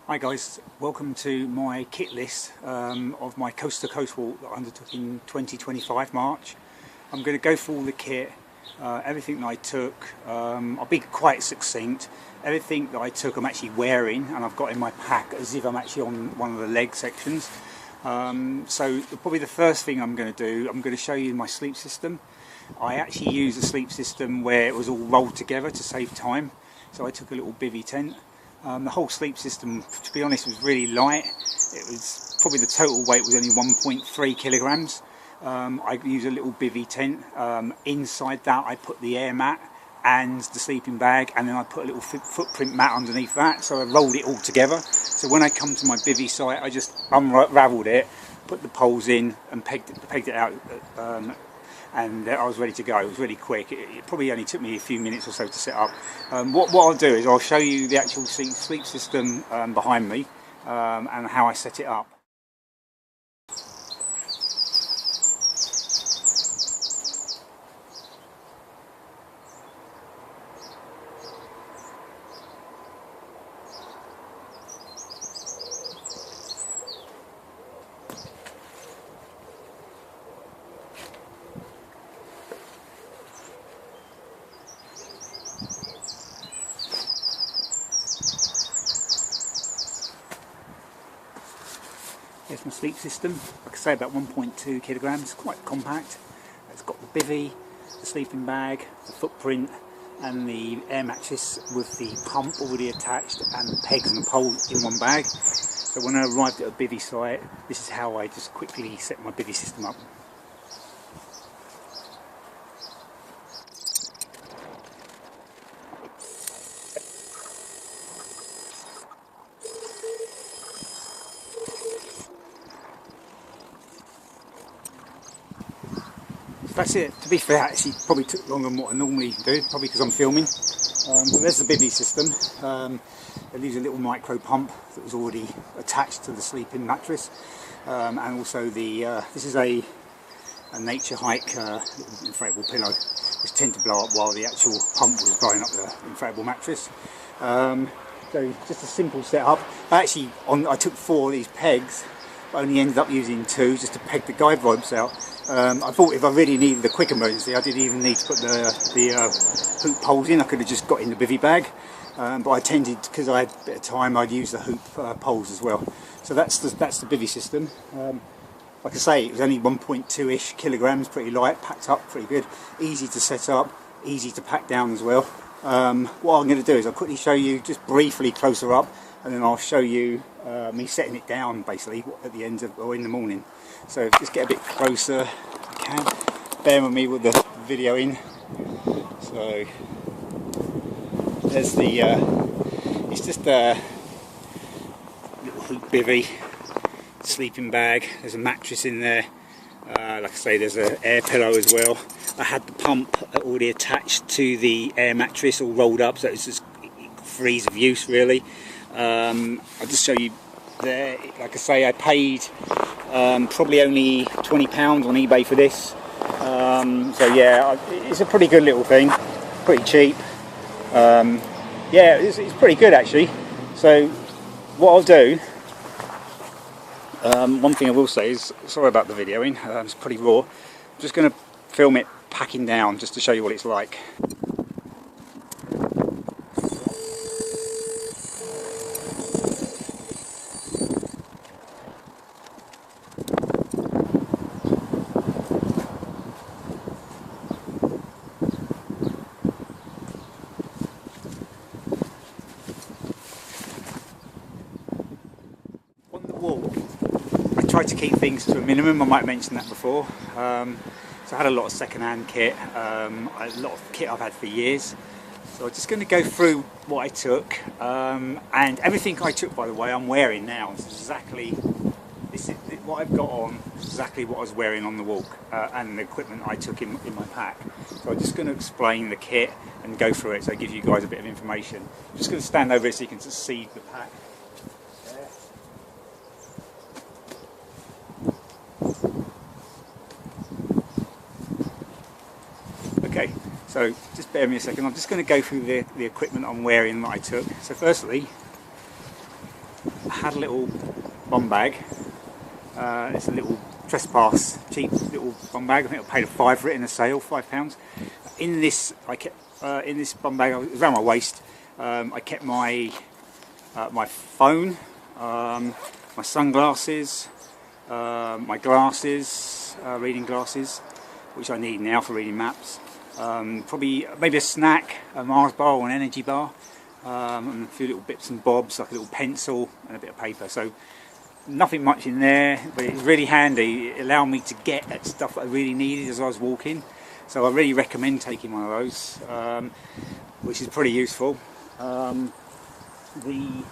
Hi guys, welcome to my kit list of my coast to coast walk that I undertook in 2025 March. I'm going to go through all the kit, everything that I took. I'll be quite succinct. Everything that I took I'm actually wearing and I've got in my pack as if I'm actually on one of the leg sections. So probably the first thing I'm going to do, I'm going to show you my sleep system. I actually used a sleep system where it was all rolled together to save time. So I took a little bivvy tent. The whole sleep system, to be honest, was really light. It was probably the total weight was only 1.3 kilograms. I used a little bivvy tent. Inside that I put the air mat and the sleeping bag, and then I put a little footprint mat underneath that, so I rolled it all together. So when I come to my bivvy site, I just unravelled it, put the poles in and pegged it out, and I was ready to go. It was really quick. It probably only took me a few minutes or so to set up. What I'll do is I'll show you the actual sleep system behind me and how I set it up. Here's my sleep system. Like I say, about 1.2 kilograms, quite compact. It's got the bivvy, the sleeping bag, the footprint, and the air mattress with the pump already attached, and the pegs and the pole in one bag. So when I arrived at a bivvy site, this is how I just quickly set my bivvy system up. That's it. To be fair, actually probably took longer than what I normally do, probably because I'm filming. But there's the bivvy system. It leaves a little micro pump that was already attached to the sleeping mattress, and also this is a nature hike inflatable pillow, which tend to blow up while the actual pump was blowing up the inflatable mattress. So just a simple setup. I took 4 of these pegs, but only ended up using 2 just to peg the guide ropes out. I thought if I really needed a quick emergency, I didn't even need to put the hoop poles in. I could have just got in the bivvy bag, but I tended, because I had a bit of time, I'd use the hoop poles as well. So that's the bivvy system. Like I say, it was only 1.2-ish kilograms, pretty light, packed up pretty good, easy to set up, easy to pack down as well. What I'm going to do is I'll quickly show you just briefly closer up, and then I'll show you me setting it down basically at the end of, or in the morning. So just get a bit closer if I can. Bear with me with the video in. So there's the it's just a little hoop bivvy, sleeping bag. There's a mattress in there. Like I say, there's an air pillow as well. I had the pump already attached to the air mattress, all rolled up, so it's just for ease of use really. I'll just show you there. Like I say, I paid probably only £20 on eBay for this. So yeah, it's a pretty good little thing, pretty cheap. Yeah, it's pretty good actually. So what I'll do, one thing I will say is, sorry about the videoing, it's pretty raw. I'm just going to film it packing down just to show you what it's like. On the walk, I tried to keep things to a minimum. I might have mentioned that before. So I had a lot of second-hand kit, a lot of kit I've had for years. So I'm just going to go through what I took, and everything I took, by the way, I'm wearing now. It's exactly what I've got on, exactly what I was wearing on the walk, and the equipment I took in my pack. So I'm just going to explain the kit and go through it, so I give you guys a bit of information. I'm just going to stand over it so you can just see the pack. Okay, so just bear with me a second. I'm just going to go through the equipment I'm wearing that I took. So firstly, had a little bomb bag. It's a little Trespass, cheap little bomb bag. I think I paid £5 for it in a sale, £5. In this, I kept in this bomb bag, it was around my waist. I kept my my phone, my sunglasses, my glasses, reading glasses, which I need now for reading maps. Probably maybe a snack, a Mars bar or an energy bar, and a few little bits and bobs like a little pencil and a bit of paper. So nothing much in there, but it's really handy. It allowed me to get at stuff that I really needed as I was walking. So I really recommend taking one of those, which is pretty useful. The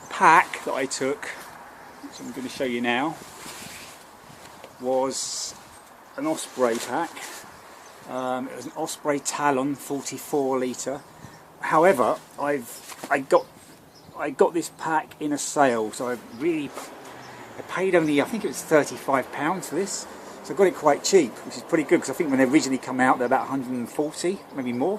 pack that I took, which I'm going to show you now, was an Osprey pack. It was an Osprey Talon 44 litre. However, I got this pack in a sale, so I paid only, I think it was £35 for this. So I got it quite cheap, which is pretty good, because I think when they originally come out they're about 140, maybe more.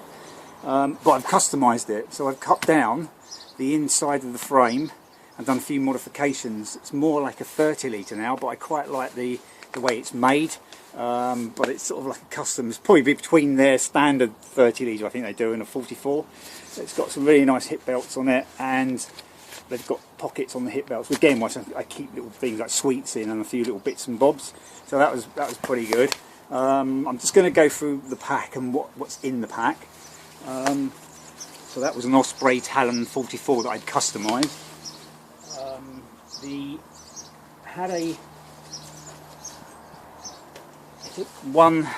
But I've customised it, so I've cut down the inside of the frame and done a few modifications. It's more like a 30 litre now, but I quite like the way it's made. But it's sort of like a custom. It's probably between their standard 30 litre, I think they do, and a 44. So it's got some really nice hip belts on it, and they've got pockets on the hip belts. Again, I keep little things like sweets in and a few little bits and bobs. So that was pretty good. I'm just going to go through the pack and what's in the pack. So that was an Osprey Talon 44 that I'd customised. One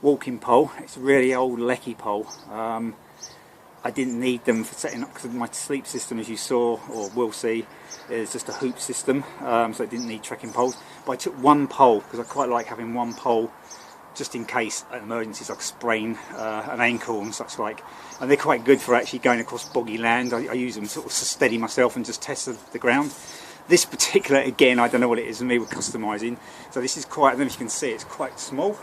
walking pole. It's a really old Lecky pole. I didn't need them for setting up because my sleep system, as you saw or will see, is just a hoop system, so I didn't need trekking poles. But I took one pole because I quite like having one pole just in case emergencies like sprain an ankle and such like. And they're quite good for actually going across boggy land. I use them sort of to steady myself and just test the ground. This particular, again, I don't know what it is, and me with customising. So this is quite, I don't know if you can see, it's quite small.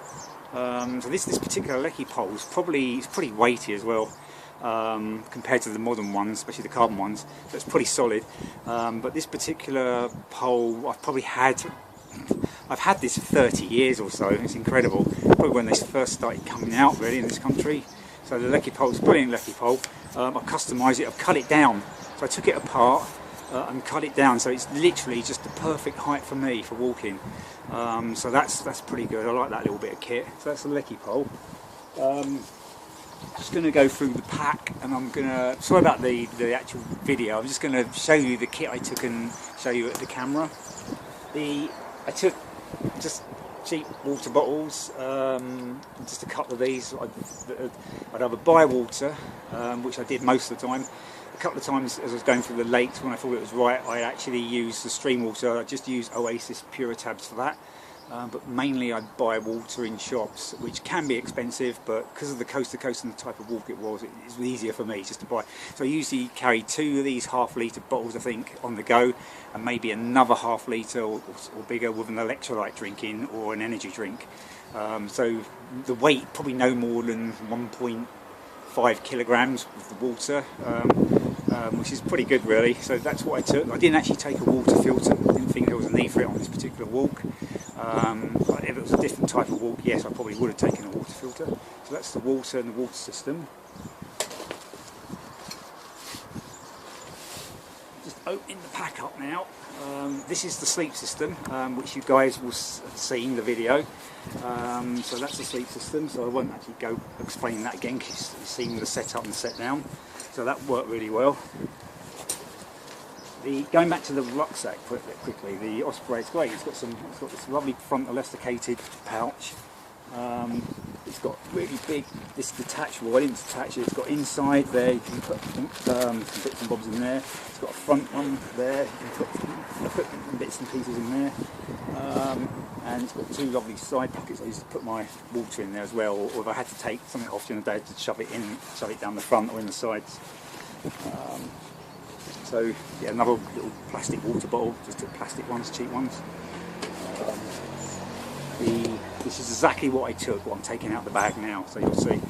So this particular Lecky pole is it's pretty weighty as well, compared to the modern ones, especially the carbon ones. So it's pretty solid. But this particular pole, I've had this for 30 years or so. It's incredible. Probably when they first started coming out, really, in this country. So the Lecky pole is a brilliant Lecky pole. I've customised it. I've cut it down. So I took it apart and cut it down. So it's literally just the perfect height for me for walking. So that's pretty good. I like that little bit of kit. So that's the Lecky pole. Just going to go through the pack, and I'm going to, sorry about the actual video, I'm just going to show you the kit I took and show you at the camera. I took just cheap water bottles, just a couple of these. I'd either buy water, which I did most of the time. A couple of times as I was going through the lakes when I thought it was right, I actually used the stream water. I just used Oasis Puritabs for that. But mainly I'd buy water in shops, which can be expensive, but because of the coast to coast and the type of walk it was easier for me just to buy. So I usually carry 2 of these half-litre bottles, I think, on the go, and maybe another half-litre or bigger with an electrolyte drink in, or an energy drink. So the weight, probably no more than 1.5 kilograms with the water, which is pretty good really. So that's what I took. I didn't actually take a water filter. I didn't think there was a need for it on this particular walk. If it was a different type of walk, yes, I probably would have taken a water filter. So that's the water and the water system. Just opening the pack up now. This is the sleep system, which you guys will have seen the video. So that's the sleep system, so I won't actually go explain that again because you've seen the setup and set down. So that worked really well. Going back to the rucksack quickly, the Osprey is great. It's got this lovely front elasticated pouch. It's got really big, this detachable. I didn't detach it. It's got inside there. You can put some bits and bobs in there. It's got a front one there. You can put bits and pieces in there. And it's got 2 lovely side pockets. I used to put my water in there as well. Or if I had to take something off during the day, to shove it down the front or in the sides. So yeah, another little plastic water bottle, just the plastic ones, cheap ones. This is exactly what I took, what I'm taking out the bag now, so you'll see.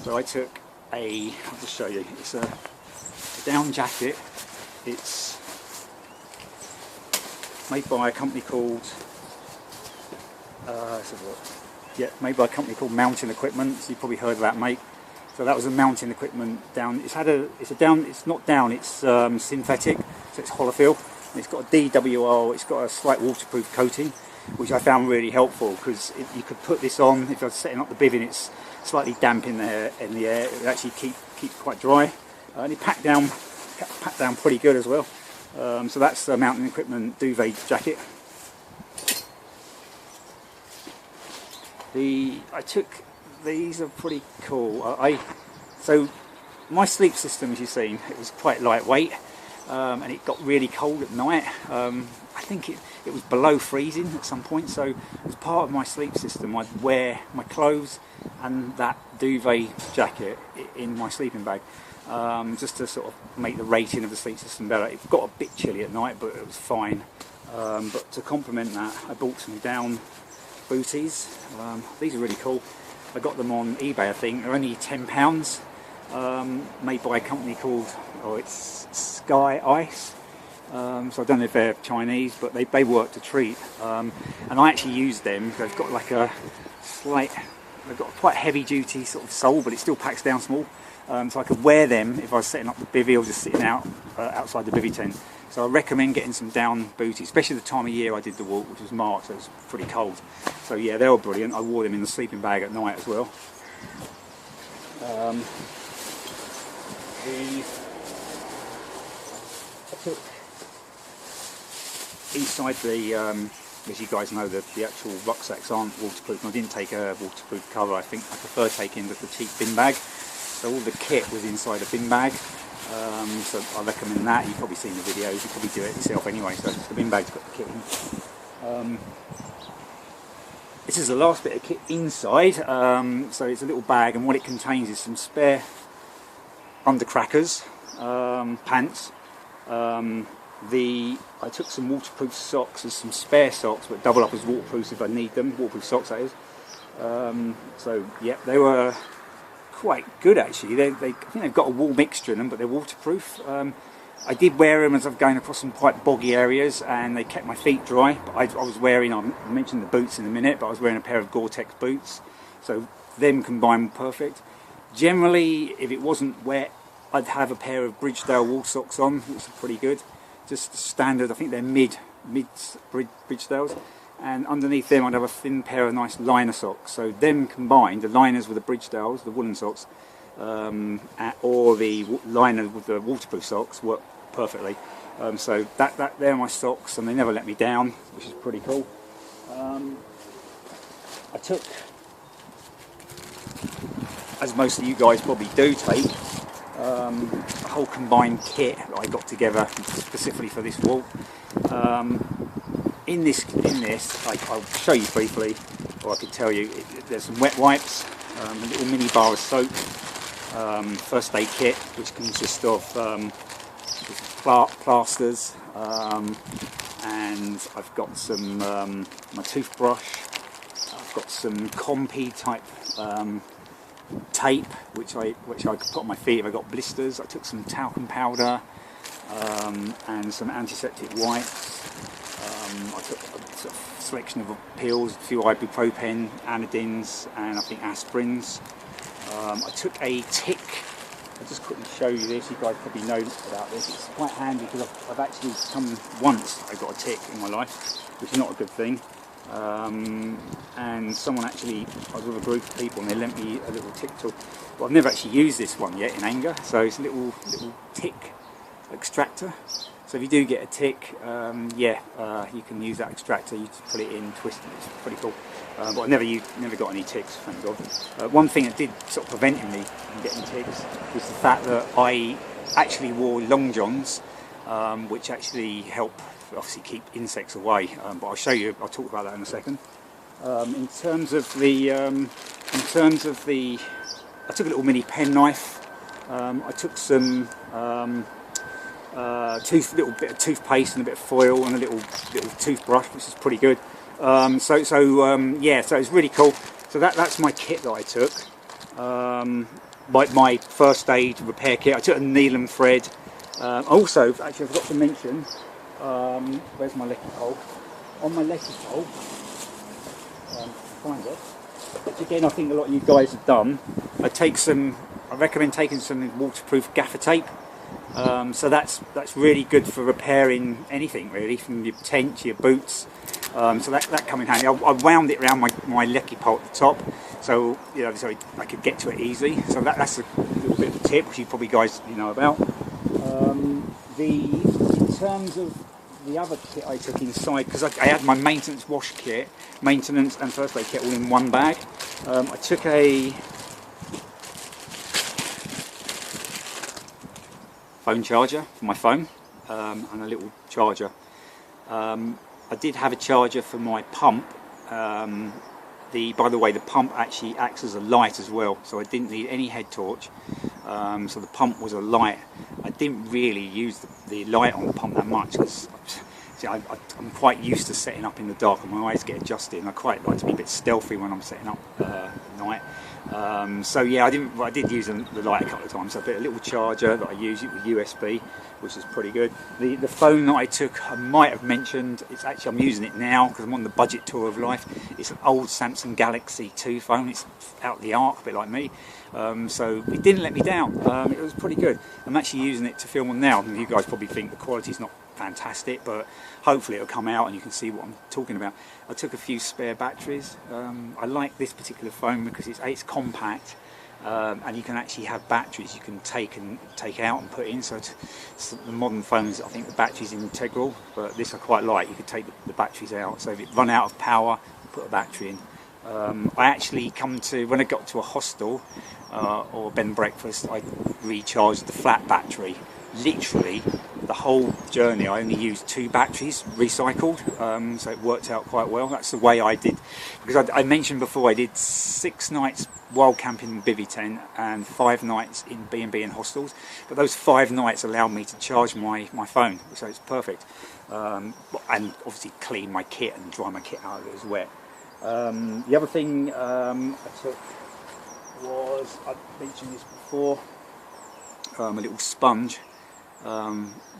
So I took I'll just show you, it's a down jacket. It's made by a company called made by a company called Mountain Equipment. So you've probably heard of that make. So that was a Mountain Equipment down. It's not down. It's synthetic, so it's holofill. It's got a DWR. It's got a slight waterproof coating, which I found really helpful because you could put this on if I was setting up the bivvy and it's slightly damp in the air. It would actually keep quite dry, and it packed down pretty good as well. So that's the Mountain Equipment duvet jacket. These are pretty cool. So my sleep system, as you've seen, it was quite lightweight, and it got really cold at night. I think it was below freezing at some point, so as part of my sleep system I'd wear my clothes and that duvet jacket in my sleeping bag, just to sort of make the rating of the sleep system better. It got a bit chilly at night, but it was fine. But to complement that, I bought some down booties. These are really cool. I got them on eBay, I think. They're only £10, made by a company called, it's Sky Ice. So I don't know if they're Chinese, but they work to treat. And I actually used them. They've got like they've got a quite heavy duty sort of sole, but it still packs down small. So I could wear them if I was setting up the bivvy or just sitting outside the bivvy tent. So I recommend getting some down booties, especially the time of year I did the walk, which was March, so it was pretty cold. So yeah, they were brilliant. I wore them in the sleeping bag at night as well. I took inside the, as you guys know, the actual rucksacks aren't waterproof, and I didn't take a waterproof cover. I think I prefer taking the cheap bin bag. So all the kit was inside a bin bag. So I recommend that. You've probably seen the videos, you probably do it yourself anyway, so the bin bag's got the kit in. This is the last bit of kit inside, so it's a little bag, and what it contains is some spare undercrackers, pants. I took some waterproof socks as some spare socks, but double up as waterproof if I need them, waterproof socks that is. So yeah, they were quite good actually. I think they've got a wool mixture in them, but they're waterproof. I did wear them as I'm going across some quite boggy areas, and they kept my feet dry. But I was wearing, I mentioned the boots in a minute, but I was wearing a pair of Gore-Tex boots, so them combined perfect. Generally, if it wasn't wet, I'd have a pair of Bridgedale wool socks on, which are pretty good. Just standard, I think they're mid Bridgedales. And underneath them I'd have a thin pair of nice liner socks. So them combined, the liners with the Bridgedales, the woolen socks, or the liner with the waterproof socks work perfectly. So they're my socks, and they never let me down, which is pretty cool. I took, as most of you guys probably do take, a whole combined kit that I got together specifically for this walk. In this, I'll show you briefly, or I could tell you, there's some wet wipes, a little mini bar of soap, first aid kit, which consists of plasters, and I've got some my toothbrush. I've got some Compi type tape, which I could put on my feet if I got blisters. I took some talcum powder and some antiseptic wipes. I took a sort of selection of pills, a few ibuprofen, anodins, and I think aspirins. I took a tick. I'll just quickly show you this. You guys probably know about this. It's quite handy because I've actually come once. I got a tick in my life, which is not a good thing. And someone actually, I was with a group of people, and they lent me a little tick tool. Well, I've never actually used this one yet in anger, so it's a little tick extractor. So if you do get a tick, you can use that extractor. You just put it in, twist it. It's pretty cool. But I never got any ticks, thank God. One thing that did sort of prevent me from getting ticks was the fact that I actually wore long johns, which actually help obviously keep insects away. But I'll show you. I'll talk about that in a second. In terms of the, I took a little mini pen knife. I took some. Little bit of toothpaste and a bit of foil and a little toothbrush, which is pretty good. So it's really cool. So that's my kit that I took. My first aid repair kit. I took a needle and thread. Also, actually, I forgot to mention, Where's my lecky pole? On my lecky pole, find it. Which again, I think a lot of you guys have done. I recommend taking some waterproof gaffer tape. So that's really good for repairing anything really, from your tent to your boots. So that come in handy. I wound it around my lecky pole at the top, so so I could get to it easily. So that's a little bit of a tip, which you probably guys know about. In terms of the other kit I took inside, because I had my maintenance wash kit, maintenance and first aid kit all in one bag. I took a phone charger for my phone and a little charger. I did have a charger for my pump. By the way, the pump actually acts as a light as well, so I didn't need any head torch. So the pump was a light. I didn't really use the light on the pump that much because I'm quite used to setting up in the dark and my eyes get adjusted, and I quite like to be a bit stealthy when I'm setting up at night. So yeah, I did use the light a couple of times. So I put a little charger that I use it with USB, which is pretty good. The phone that I took, I might have mentioned, I'm using it now because I'm on the budget tour of life. It's an old Samsung Galaxy 2 phone. It's out of the arc, a bit like me. So it didn't let me down. It was pretty good. I'm actually using it to film on now. You guys probably think the quality's not fantastic, but hopefully it'll come out and you can see what I'm talking about. I took a few spare batteries. I like this particular phone because it's compact, and you can actually have batteries you can take out and put in. So the modern phones, I think the battery's integral, but this I quite like. You could take the batteries out, so if it run out of power, put a battery in. I actually when I got to a hostel or bed and breakfast, I recharged the flat battery. Literally the whole journey I only used 2 batteries recycled, so it worked out quite well. That's the way I did, because I mentioned before I did 6 nights wild camping in bivvy tent and 5 nights in B&B and hostels, but those 5 nights allowed me to charge my phone, so it's perfect, and obviously clean my kit and dry my kit out if it was wet. The other thing I took was, I mentioned this before, a little sponge.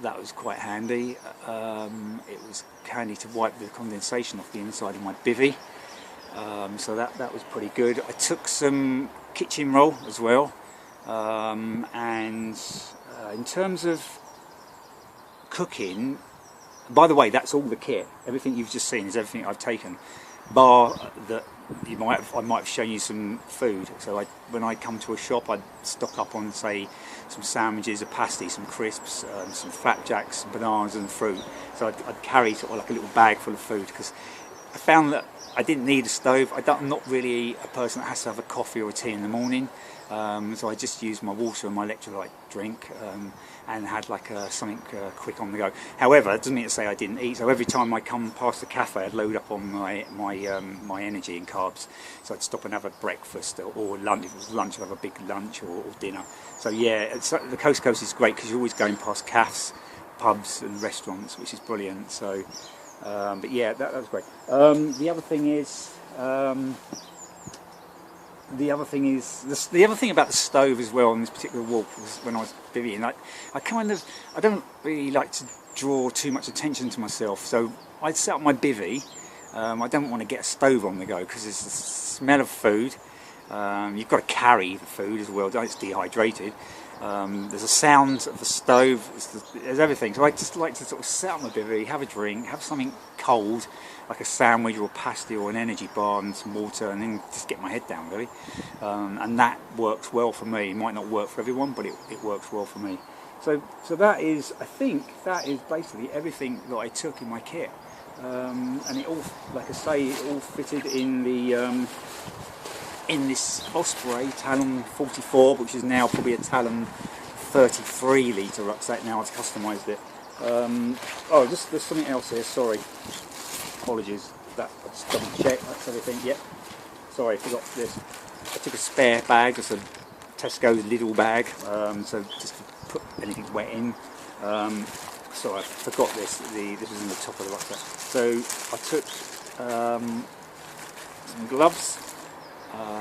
That was quite handy. It was handy to wipe the condensation off the inside of my bivvy, so that was pretty good. I took some kitchen roll as well, and in terms of cooking, by the way, that's all the kit. Everything you've just seen is everything I've taken, bar that I might have shown you some food. So when I come to a shop, I'd stock up on, say, some sandwiches, a pasty, some crisps, some flapjacks, some bananas and fruit. So I'd carry sort of like a little bag full of food, because I found that I didn't need a stove. I'm not really a person that has to have a coffee or a tea in the morning, so I just used my water and my electrolyte drink, and had like something quick on the go. However, it doesn't mean to say I didn't eat. So every time I come past the cafe, I'd load up on my energy and carbs. So I'd stop and have a breakfast or lunch. If it was lunch, I'd have a big lunch or dinner. So yeah, the coast to coast is great because you're always going past cafes, pubs and restaurants, which is brilliant. So, but yeah, that was great. The other thing is. The other thing about the stove as well on this particular walk was when I was bivvying, I don't really like to draw too much attention to myself, so I'd set up my bivvy. I don't want to get a stove on the go because there's the smell of food. You've got to carry the food as well, it's dehydrated. There's a sound of the stove, there's everything. So I just like to sort of set up my bivvy, have a drink, have something cold, like a sandwich or a pasty or an energy bar and some water, and then just get my head down really. And that works well for me. It might not work for everyone, but it works well for me. So that is, I think, that is basically everything that I took in my kit. And it all, like I say, it all fitted in the in this Osprey Talon 44, which is now probably a Talon 33 litre rucksack. Now I've customised it. Oh, there's something else here. Sorry, apologies. I'll just double check. That's everything. Yep. Sorry, I forgot this. I took a spare bag, just a Tesco's Lidl bag. So just to put anything wet in. So I forgot this. This was in the top of the rucksack. So I took some gloves.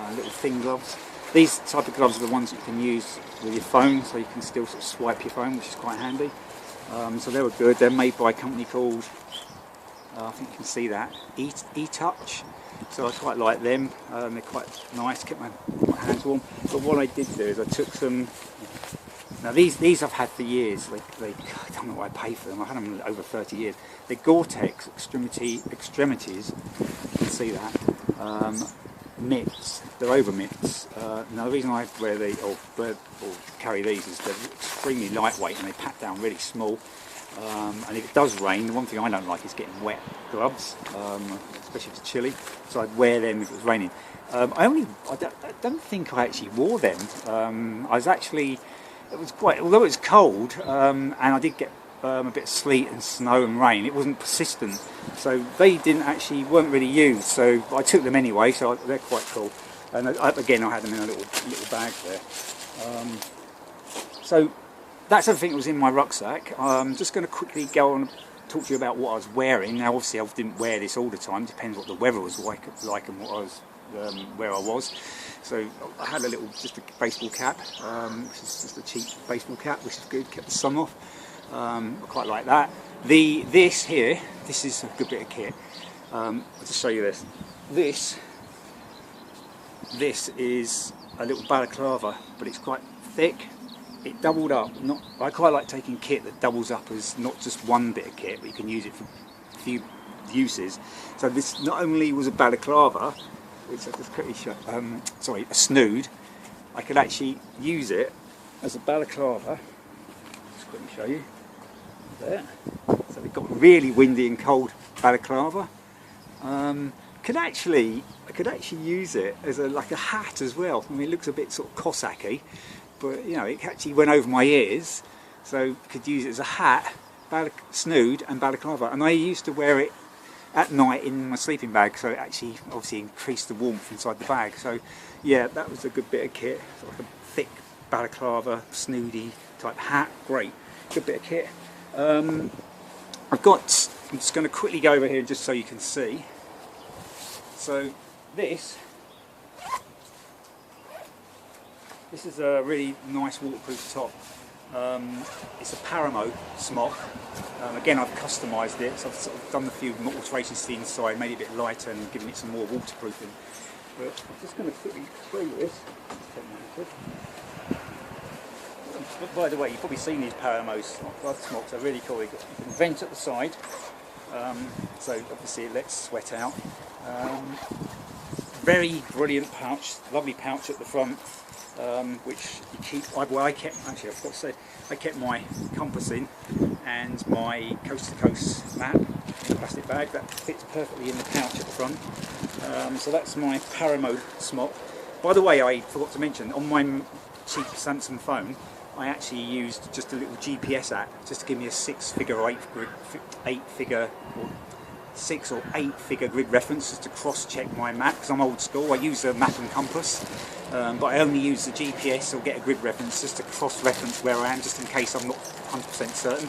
Little thin gloves. These type of gloves are the ones you can use with your phone, so you can still sort of swipe your phone, which is quite handy. So they were good. They're made by a company called, I think you can see that, E-Touch. So I quite like them. They're quite nice, kept my hands warm. But what I did do is I took some. Now these I've had for years. I don't know what I paid for them. I've had them over 30 years. They're Gore-Tex extremities. You can see that. Mitts. They're over mitts. Now the reason I wear these or carry these is they're extremely lightweight and they pack down really small. And if it does rain, the one thing I don't like is getting wet gloves, especially if it's chilly. So I'd wear them if it was raining. I don't think I actually wore them. It was quite, although it was cold, and I did get a bit of sleet and snow and rain, it wasn't persistent. So they weren't really used. So I took them anyway. So they're quite cool. And again, I had them in a little bag there. So that's everything that was in my rucksack. I'm just going to quickly go on and talk to you about what I was wearing. Now, obviously, I didn't wear this all the time. It depends what the weather was like and what I was, where I was. So I had just a baseball cap, which is just a cheap baseball cap, which is good, kept the sun off. I quite like that. This is a good bit of kit. I'll just show you this. This is a little balaclava, but it's quite thick. It doubled up. I quite like taking kit that doubles up as not just one bit of kit, but you can use it for a few uses. So this not only was a balaclava, which I just quickly show, a snood. I could actually use it as a balaclava. Just quickly show you. There. So we've got really windy and cold balaclava. I could actually use it as like a hat as well. I mean, it looks a bit sort of Cossacky, but you know, it actually went over my ears, so could use it as a hat, snood and balaclava. And I used to wear it at night in my sleeping bag, so it actually obviously increased the warmth inside the bag. So yeah, that was a good bit of kit. Sort of like a thick balaclava, snoody type hat. Great, good bit of kit. I'm just going to quickly go over here just so you can see. So this is a really nice waterproof top. It's a Paramo smock. Again, I've customised it, so I've sort of done a few alterations to the inside, made it a bit lighter and given it some more waterproofing. But I'm just going to quickly show you this. But by the way, you've probably seen these Paramo smocks, they're really cool. You can vent at the side, so obviously it lets sweat out. Very brilliant pouch, lovely pouch at the front, which you keep. I forgot to say, I kept my compass in and my coast to coast map in a plastic bag that fits perfectly in the pouch at the front. So that's my Paramo smock. By the way, I forgot to mention, on my cheap Samsung phone, I actually used just a little GPS app just to give me a 6 or 8 figure grid reference, just to cross-check my map, because I'm old school. I use a map and compass, but I only use the GPS or get a grid reference just to cross-reference where I am, just in case I'm not 100% certain.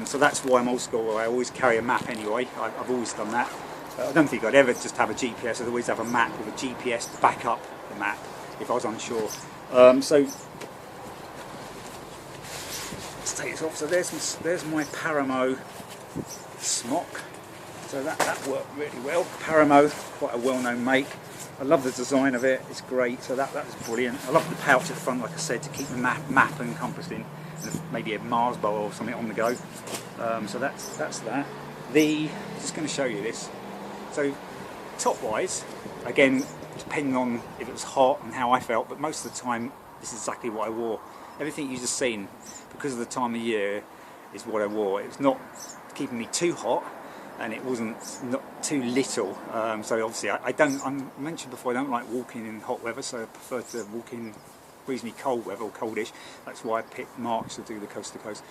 So that's why I'm old school. I always carry a map anyway. I've always done that. I don't think I'd ever just have a GPS. I'd always have a map with a GPS to back up the map if I was unsure. So let's take this off. So there's my Paramo smock. So that worked really well. Paramo, quite a well-known make. I love the design of it. It's great. So that was brilliant. I love the pouch at the front, like I said, to keep the map and compass in, and maybe a Mars bar or something on the go. So that's that. Just going to show you this. So top-wise, again, depending on if it was hot and how I felt, but most of the time this is exactly what I wore. Everything you've just seen, because of the time of year, is what I wore. It was not keeping me too hot, and it wasn't not too little. So obviously I mentioned before, I don't like walking in hot weather, so I prefer to walk in reasonably cold weather or coldish. That's why I picked March to do the coast to coast.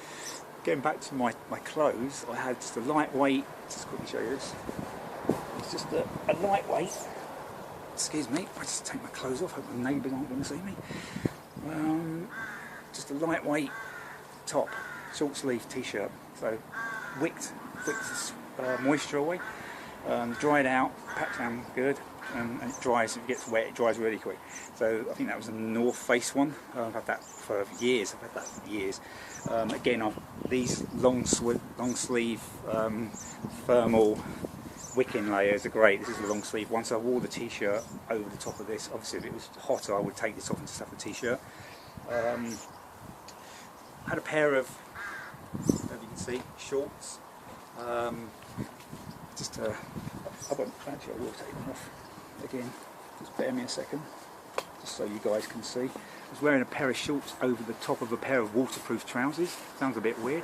Getting back to my clothes, I had just a lightweight, just quickly show you this. It's just a lightweight, excuse me, I just take my clothes off, hope my neighbours aren't going to see me. Just a lightweight top, short sleeve t-shirt, so wicked moisture away. Dried out, packed down good, and it dries. If it gets wet, it dries really quick. So I think that was the North Face one. I've had that for years. Again, these long sleeve thermal wicking layers are great. This is a long sleeve one, so I wore the t-shirt over the top of this. Obviously if it was hotter I would take this off and just have the t-shirt. Had a pair of, as you can see, shorts. I will take them off again, just bear me a second, just so you guys can see. I was wearing a pair of shorts over the top of a pair of waterproof trousers. Sounds a bit weird.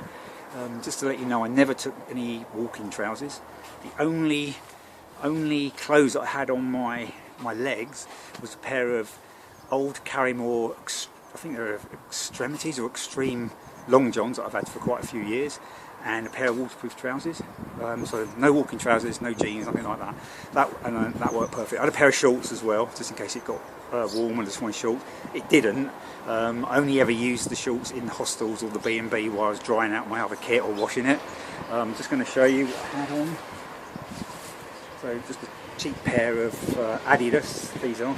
Just to let you know, I never took any walking trousers. The only clothes that I had on my legs was a pair of old Carrymore, I think they're extremities or extreme long johns that I've had for quite a few years, and a pair of waterproof trousers. So no walking trousers, no jeans, nothing like that. That worked perfect. I had a pair of shorts as well, just in case it got warm and I just wanted shorts. It didn't. I only ever used the shorts in the hostels or the B&B while I was drying out my other kit or washing it. I'm just going to show you what I had on. So just a cheap pair of Adidas, these are.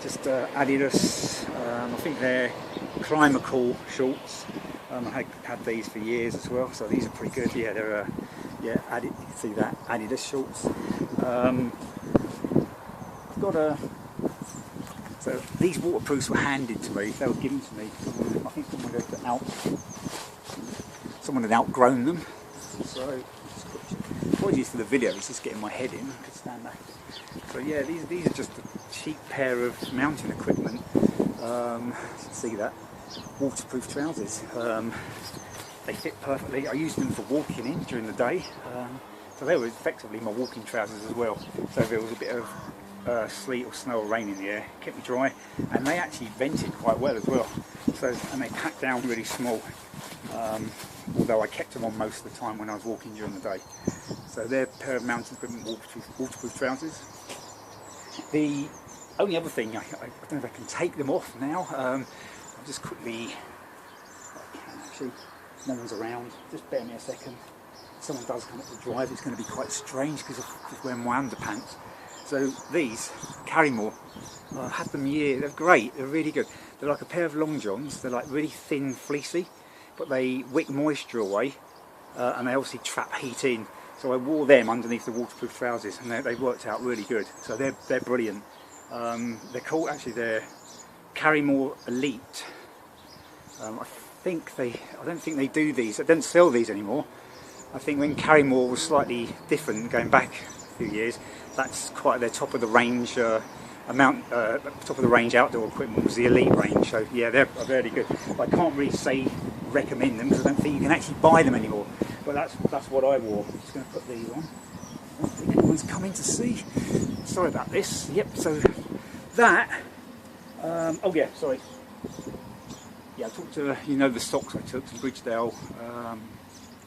Just Adidas, I think they're Climacool shorts. I had these for years as well, so these are pretty good. Yeah, they're you can see that, Adidas shorts. I've got so these waterproofs were handed to me, they were given to me. I think someone had outgrown them. So, apologies for the video, it's just getting my head in, I could stand back. So yeah, these are just a cheap pair of mountain equipment. See that? Waterproof trousers. They fit perfectly. I used them for walking in during the day. So they were effectively my walking trousers as well. So if there was a bit of sleet or snow or rain in the air, it kept me dry. And they actually vented quite well as well. And they packed down really small. Although I kept them on most of the time when I was walking during the day. So they're a pair of mountain equipment waterproof trousers. The only other thing, I don't know if I can take them off now. I'll just quickly, actually no one's around, just bear me a second. If someone does come up to drive, it's going to be quite strange because I'm just wearing my underpants. So these, Carrymore, I've had them years, they're great, they're really good. They're like a pair of long johns, they're like really thin, fleecy, but they wick moisture away and they obviously trap heat in. So I wore them underneath the waterproof trousers and they worked out really good. So they're brilliant. They're called, actually they're Carrymore Elite. I don't think they do these, they don't sell these anymore. I think when Carrymore was slightly different, going back a few years, that's quite their top of the range top of the range outdoor equipment was the Elite range. So yeah, they're very good. But I can't really recommend them because I don't think you can actually buy them anymore. But that's what I wore. I'm just going to put these on. I don't think anyone's coming to see. Sorry about this. Yep. So that. Oh yeah. Sorry. Yeah, I talked to the socks I took, some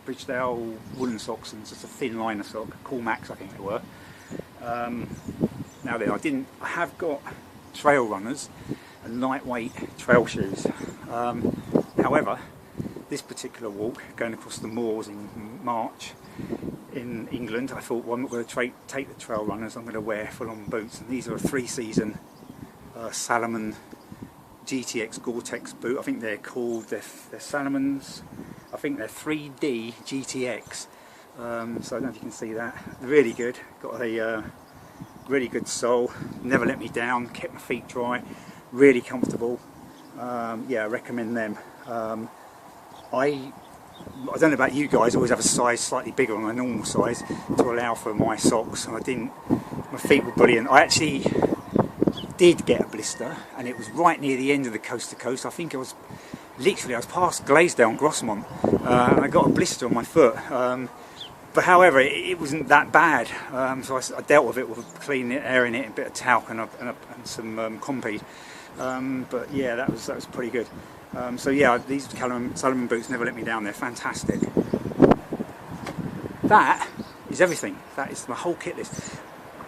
Bridgedale woolen socks, and just a thin liner sock, Coolmax I think they were. Now then, I have got trail runners and lightweight trail shoes. However, this particular walk, going across the moors in March in England, I thought, well, I'm not going to take the trail runners, I'm going to wear full-on boots, and these are a 3-season Salomon GTX Gore-Tex boot. I think they're called, they're Salomons, I think they're 3D GTX. So I don't know if you can see that. They're really good, got a really good sole, never let me down, kept my feet dry, really comfortable. Yeah, I recommend them. I don't know about you guys, I always have a size slightly bigger than my normal size to allow for my socks, and my feet were brilliant. I actually did get a blister, and it was right near the end of the coast to coast. I think I was past Glaisdale and Grosmont, and I got a blister on my foot. But however, it wasn't that bad, so I dealt with it with clean air in it, a bit of talc and some Compeed. But yeah, that was pretty good. So yeah, these Salomon boots never let me down. They're fantastic. That is everything. That is my whole kit list.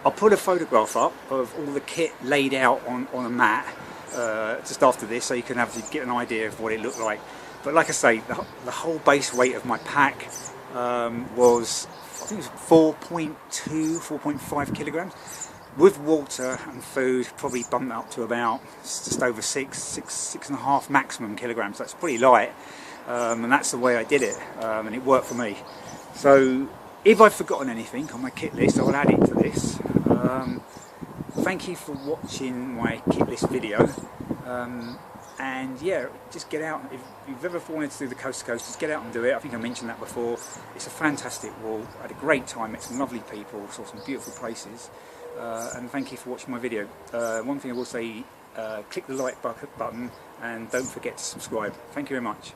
I'll put a photograph up of all the kit laid out on a mat just after this, so you can get an idea of what it looked like. But like I say, the whole base weight of my pack, was, I think it was 4.5 kilograms. With water and food, probably bumped up to about just over 6.5 maximum kilograms. That's pretty light, and that's the way I did it, and it worked for me. So if I've forgotten anything on my kit list, I'll add it to this. Thank you for watching my kit list video, and yeah, just get out. If you've ever wanted to do the coast to coast, just get out and do it. I think I mentioned that before. It's a fantastic wall. I had a great time, met some lovely people, saw some beautiful places, and thank you for watching my video. One thing I will say, click the like button and don't forget to subscribe. Thank you very much.